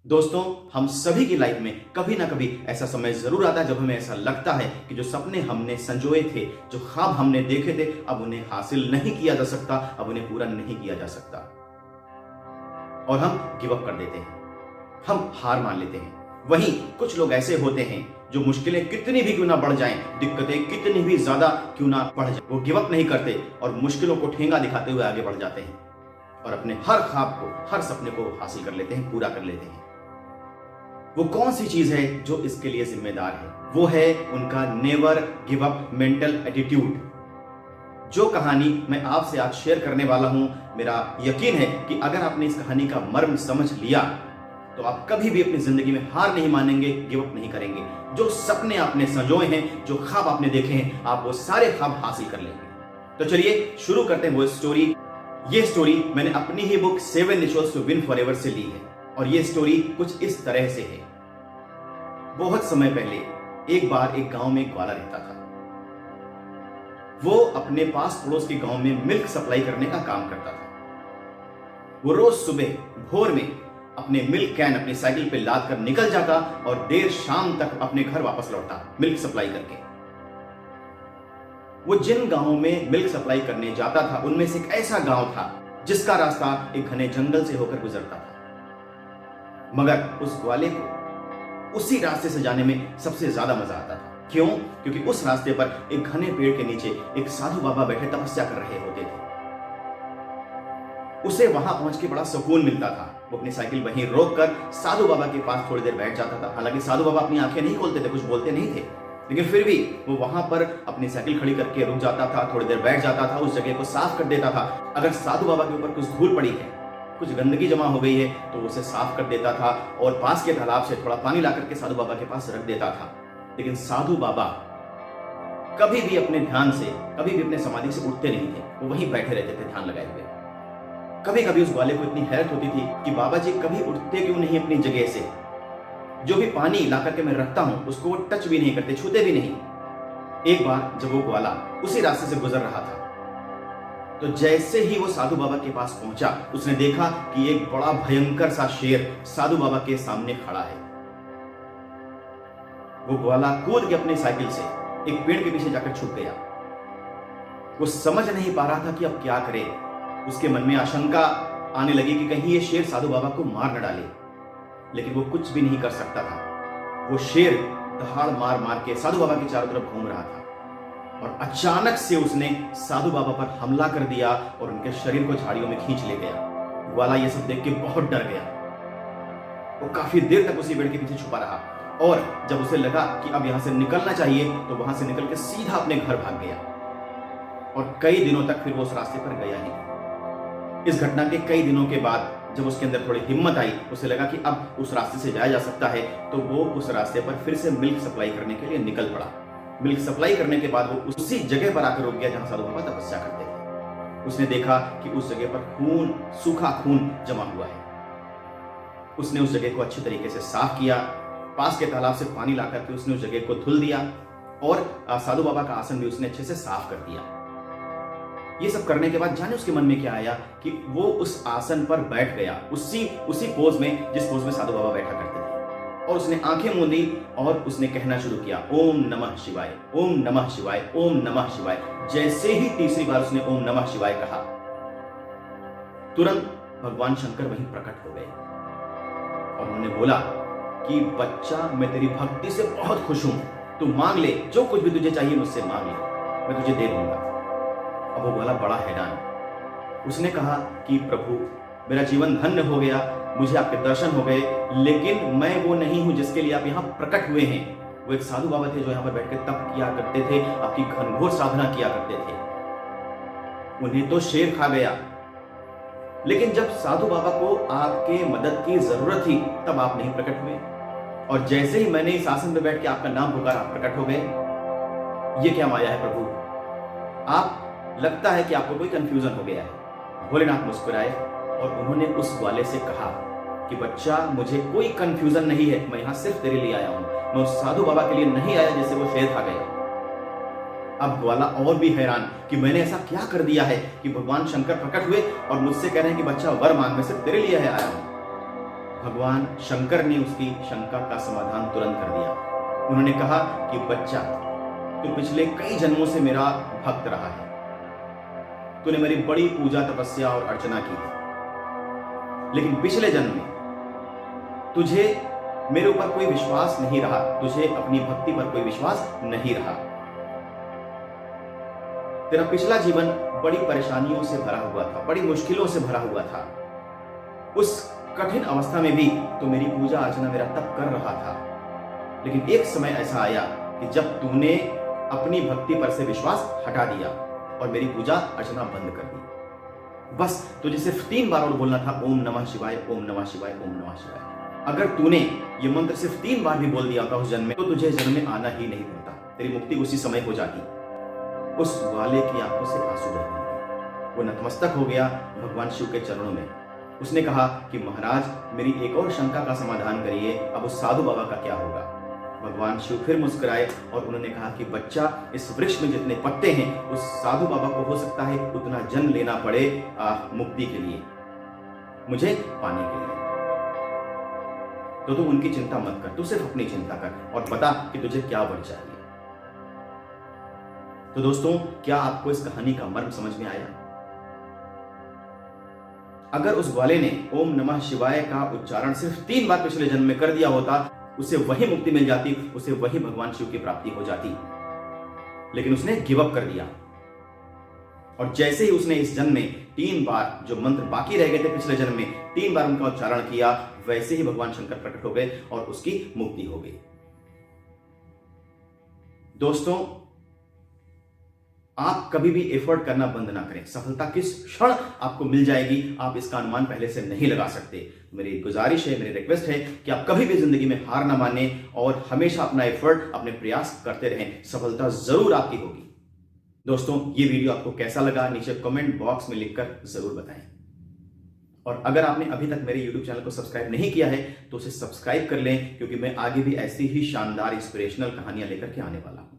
दोस्तों, हम सभी की लाइफ में कभी ना कभी ऐसा समय जरूर आता है जब हमें ऐसा लगता है कि जो सपने हमने संजोए थे, जो ख्वाब हमने देखे थे, अब उन्हें हासिल नहीं किया जा सकता, अब उन्हें पूरा नहीं किया जा सकता और हम गिव अप कर देते हैं, हम हार मान लेते हैं। वहीं कुछ लोग ऐसे होते हैं जो मुश्किलें कितनी भी क्यों ना बढ़ जाएं, दिक्कतें कितनी भी ज्यादा क्यों ना बढ़ जाएं, वो गिव अप नहीं करते और मुश्किलों को ठेंगा दिखाते हुए आगे बढ़ जाते हैं और अपने हर ख्वाब को, हर सपने को हासिल कर लेते हैं, पूरा कर लेते हैं। वो कौन सी चीज है जो इसके लिए जिम्मेदार है? वो है उनका never give up mental attitude. जो कहानी मैं आपसे आज शेयर करने वाला हूं, मेरा यकीन है कि अगर आपने इस कहानी का मर्म समझ लिया तो आप कभी भी अपनी जिंदगी में हार नहीं मानेंगे, गिव अप नहीं करेंगे। जो सपने आपने संजोए हैं, जो ख्वाब आपने देखे हैं, आप वो सारे ख्वाब हासिल कर लेंगे। तो चलिए शुरू करते हैं वो स्टोरी। ये स्टोरी मैंने अपनी ही book 7 rituals to win forever से ली है और ये स्टोरी कुछ इस तरह से है। बहुत समय पहले एक बार एक गांव में एक ग्वाला रहता था। वो अपने पास पड़ोस के गांव में मिल्क सप्लाई करने का काम करता था। वो रोज सुबह भोर में अपने मिल्क कैन अपनी साइकिल पे लाद कर निकल जाता और देर शाम तक अपने घर वापस लौटता मिल्क सप्लाई करके। वो जिन गांवों में मिल्क सप्लाई करने जाता था उनमें से एक ऐसा गांव था जिसका रास्ता एक घने जंगल से होकर गुजरता था। मगर उस ग्वाले को उसी रास्ते से जाने में सबसे ज्यादा मजा आता था। क्यों? क्योंकि उस रास्ते पर एक घने पेड़ के नीचे एक साधु बाबा बैठे तपस्या कर रहे होते थे। उसे वहां पहुंच के बड़ा सुकून मिलता था। वो अपनी साइकिल वहीं रोककर साधु बाबा के पास थोड़ी देर बैठ जाता था। हालांकि साधु बाबा अपनी आंखें नहीं खोलते थे, कुछ बोलते नहीं थे, लेकिन फिर भी वो वहां पर अपनी साइकिल खड़ी करके रुक जाता था, थोड़ी देर बैठ जाता था, उस जगह को साफ कर देता था। अगर साधु बाबा के ऊपर कुछ धूल पड़ी है, कुछ गंदगी जमा हो गई है तो उसे साफ कर देता था और पास के तालाब से थोड़ा पानी ला करके साधु बाबा के पास रख देता था। लेकिन साधु बाबा कभी भी अपने ध्यान से, कभी भी अपने समाधि से उठते नहीं थे, वो वहीं बैठे रहते थे ध्यान लगाए हुए। कभी कभी उस ग्वाले को इतनी हैरत होती थी कि बाबा जी कभी उठते क्यों नहीं अपनी जगह से। जो भी पानी ला करके मैं रखता हूं उसको वो टच भी नहीं करते, छूते भी नहीं। एक बार जब वो ग्वाला उसी रास्ते से गुजर रहा था तो जैसे ही वो साधु बाबा के पास पहुंचा, उसने देखा कि एक बड़ा भयंकर सा शेर साधु बाबा के सामने खड़ा है। वो ग्वाला कूद के अपनी साइकिल से एक पेड़ के पीछे जाकर छुप गया। वो समझ नहीं पा रहा था कि अब क्या करे। उसके मन में आशंका आने लगी कि कहीं ये शेर साधु बाबा को मार न डाले, लेकिन वो कुछ भी नहीं कर सकता था। वो शेर दहाड़ मार मार के साधु बाबा के चारों तरफ घूम रहा था और अचानक से उसने साधु बाबा पर हमला कर दिया और उनके शरीर को झाड़ियों में खींच ले गया। ग्वाला ये सब देख के बहुत डर गया। वो काफी देर तक उसी पेड़ के पीछे छुपा रहा और जब उसे लगा कि अब यहां से निकलना चाहिए तो वहां से निकल के सीधा अपने घर भाग गया और कई दिनों तक फिर वो उस रास्ते पर गया ही नहीं। इस घटना के कई दिनों के बाद जब उसके अंदर थोड़ी हिम्मत आई, उसे लगा कि अब उस रास्ते से जाया जा सकता है, तो वो उस रास्ते पर फिर से मिल्क सप्लाई करने के लिए निकल पड़ा। मिल्क सप्लाई करने के बाद वो उसी जगह पर आकर रुक गया जहां साधु बाबा तपस्या करते थे। उसने देखा कि उस जगह पर खून, सूखा खून जमा हुआ है। उसने उस जगह को अच्छी तरीके से साफ किया, पास के तालाब से पानी लाकर के उसने उस जगह को धुल दिया और साधु बाबा का आसन भी उसने अच्छे से साफ कर दिया। ये सब करने के बाद जाने उसके मन में क्या आया कि वो उस आसन पर बैठ गया, उसी पोज में जिस पोज में साधु बाबा बैठा करते थे, और उसने आंखें मूंदी और उसने कहना शुरू किया, ओम नमः शिवाय, ओम नमः शिवाय, ओम नमः शिवाय। जैसे ही तीसरी बार उसने ओम नमः शिवाय कहा, तुरंत भगवान शंकर वहीं प्रकट हो गए और उन्होंने बोला कि बच्चा, मैं तेरी भक्ति से बहुत खुश हूं, तू मांग ले, जो कुछ भी तुझे चाहिए मुझसे मांग ले, मैं तुझे दे दूंगा। अब वो बोला बड़ा हैरान। उसने कहा कि प्रभु, मेरा जीवन धन्य हो गया, मुझे आपके दर्शन हो गए, लेकिन मैं वो नहीं हूं जिसके लिए आप यहाँ प्रकट हुए हैं। वो एक साधु बाबा थे जो यहाँ पर बैठ के तप किया करते थे, आपकी घनघोर साधना किया करते थे। उन्हें तो शेर खा गया, लेकिन जब साधु बाबा को आपके मदद की जरूरत थी तब आप नहीं प्रकट हुए, और जैसे ही मैंने इस आसन पर बैठ के आपका नाम पुकारा आप प्रकट हो गए। ये क्या माया है प्रभु? आप लगता है कि आपको कोई कंफ्यूजन हो गया है। भोलेनाथ मुस्कुराए और उन्होंने उस ग्वाले से कहा कि बच्चा, मुझे कोई कंफ्यूजन नहीं है, मैं यहां सिर्फ तेरे लिए आया हूं, मैं उस साधु बाबा के लिए नहीं आया जैसे वो शेर खा गया। अब ग्वाला और भी हैरान कि मैंने ऐसा क्या कर दिया है कि भगवान शंकर प्रकट हुए और मुझसे कह रहे हैं कि बच्चा वर मांग, मैं सिर्फ तेरे लिए आया हूं। भगवान शंकर ने उसकी शंका का समाधान तुरंत कर दिया। उन्होंने कहा कि बच्चा, तू पिछले कई जन्मों से मेरा भक्त रहा है, तूने मेरी बड़ी पूजा तपस्या और अर्चना की है, लेकिन पिछले जन्म में तुझे मेरे ऊपर कोई विश्वास नहीं रहा, तुझे अपनी भक्ति पर कोई विश्वास नहीं रहा। तेरा पिछला जीवन बड़ी परेशानियों से भरा हुआ था, बड़ी मुश्किलों से भरा हुआ था। उस कठिन अवस्था में भी तो मेरी पूजा अर्चना, मेरा तप कर रहा था। लेकिन एक समय ऐसा आया कि जब तूने अपनी भक्ति पर से विश्वास हटा दिया और मेरी पूजा अर्चना बंद कर दी। बस तुझे सिर्फ 3 बार और बोलना था, ओम नमः शिवाय, ओम नमः शिवाय, ओम नमः शिवाय। अगर तूने ये मंत्र सिर्फ 3 बार भी बोल दिया होता उस जन्म में, तो तुझे जन्म में आना ही नहीं पड़ता, तेरी मुक्ति उसी समय हो जाती। उस वाले की आंखों से आंसू बह गए। वो नतमस्तक हो गया भगवान शिव के चरणों में। उसने कहा कि महाराज, मेरी एक और शंका का समाधान करिए, अब उस साधु बाबा का क्या होगा। भगवान शिव फिर मुस्कुराए और उन्होंने कहा कि बच्चा, इस वृक्ष में जितने पत्ते हैं, उस साधु बाबा को हो सकता है उतना जन्म लेना पड़े मुक्ति के लिए, मुझे पाने के लिए। तो तू उनकी चिंता मत कर, तू सिर्फ अपनी चिंता कर और बता कि तुझे क्या वर चाहिए। तो दोस्तों, क्या आपको इस कहानी का मर्म समझ में आया? अगर उस ग्वाले ने ओम नमः शिवाय का उच्चारण सिर्फ 3 बार पिछले जन्म में कर दिया होता, उसे वही मुक्ति मिल जाती, उसे वही भगवान शिव की प्राप्ति हो जाती। लेकिन उसने गिव अप कर दिया और जैसे ही उसने इस जन्म में 3 बार जो मंत्र बाकी रह गए थे पिछले जन्म में 3 बार उनका उच्चारण किया, वैसे ही भगवान शंकर प्रकट हो गए और उसकी मुक्ति हो गई। दोस्तों, आप कभी भी एफर्ट करना बंद ना करें। सफलता किस क्षण आपको मिल जाएगी, आप इसका अनुमान पहले से नहीं लगा सकते। मेरी गुजारिश है, मेरी रिक्वेस्ट है कि आप कभी भी जिंदगी में हार ना माने और हमेशा अपना एफर्ट, अपने प्रयास करते रहें। सफलता जरूर आपकी होगी। दोस्तों, ये वीडियो आपको कैसा लगा नीचे कमेंट बॉक्स में लिखकर जरूर बताएं। और अगर आपने अभी तक मेरे YouTube चैनल को सब्सक्राइब नहीं किया है तो उसे सब्सक्राइब कर लें, क्योंकि मैं आगे भी ऐसी ही शानदार इंस्पिरेशनल कहानियां लेकर के आने वाला हूं।